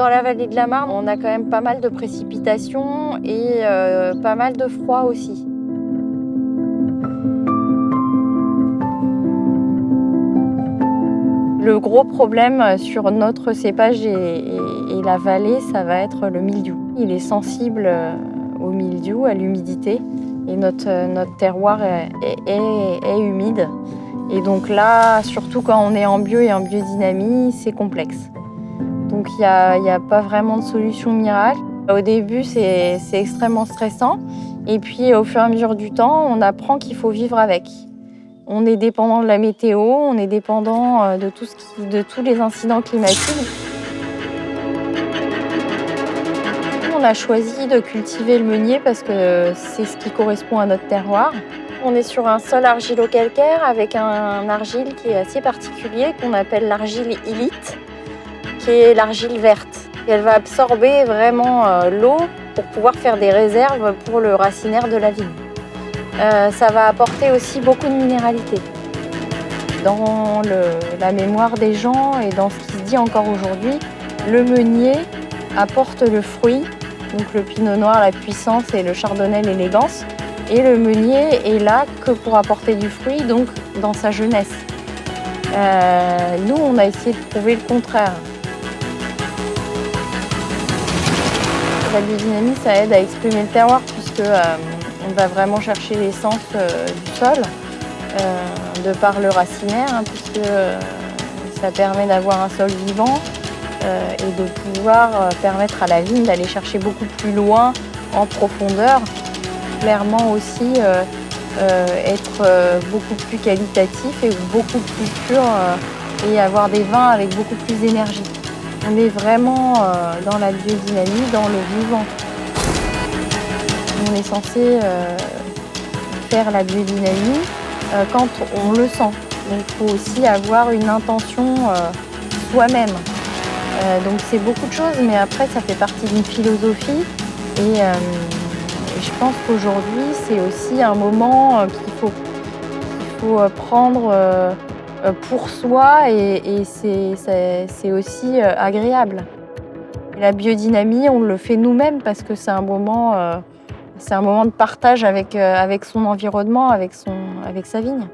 Dans la vallée de la Marne, on a quand même pas mal de précipitations et pas mal de froid aussi. Le gros problème sur notre cépage et la vallée, ça va être le mildiou. Il est sensible au mildiou, à l'humidité, et notre terroir est humide. Et donc là, surtout quand on est en bio et en biodynamie, c'est complexe. Donc il n'y a pas vraiment de solution miracle. Au début, c'est extrêmement stressant. Et puis au fur et à mesure du temps, on apprend qu'il faut vivre avec. On est dépendant de la météo, on est dépendant de tous les incidents climatiques. On a choisi de cultiver le meunier parce que c'est ce qui correspond à notre terroir. On est sur un sol argilo-calcaire avec un argile qui est assez particulier, qu'on appelle l'argile illite, qui est l'argile verte. Et elle va absorber vraiment l'eau pour pouvoir faire des réserves pour le racinaire de la vigne. Ça va apporter aussi beaucoup de minéralité. Dans la mémoire des gens et dans ce qui se dit encore aujourd'hui, le meunier apporte le fruit, donc le pinot noir, la puissance, et le chardonnay, l'élégance. Et le meunier est là que pour apporter du fruit, donc dans sa jeunesse. Nous, on a essayé de prouver le contraire. La biodynamie, ça aide à exprimer le terroir puisque on va vraiment chercher l'essence du sol, de par le racinaire, puisque ça permet d'avoir un sol vivant et de pouvoir permettre à la vigne d'aller chercher beaucoup plus loin en profondeur. Clairement aussi être beaucoup plus qualitatif et beaucoup plus pur et avoir des vins avec beaucoup plus d'énergie. On est vraiment dans la biodynamie, dans le vivant. On est censé faire la biodynamie quand on le sent. Donc il faut aussi avoir une intention soi-même. Donc c'est beaucoup de choses, mais après ça fait partie d'une philosophie. Et je pense qu'aujourd'hui c'est aussi un moment qu'il faut prendre pour soi et c'est aussi agréable. Et la biodynamie, on le fait nous-mêmes parce que c'est un moment de partage avec son environnement, avec sa vigne.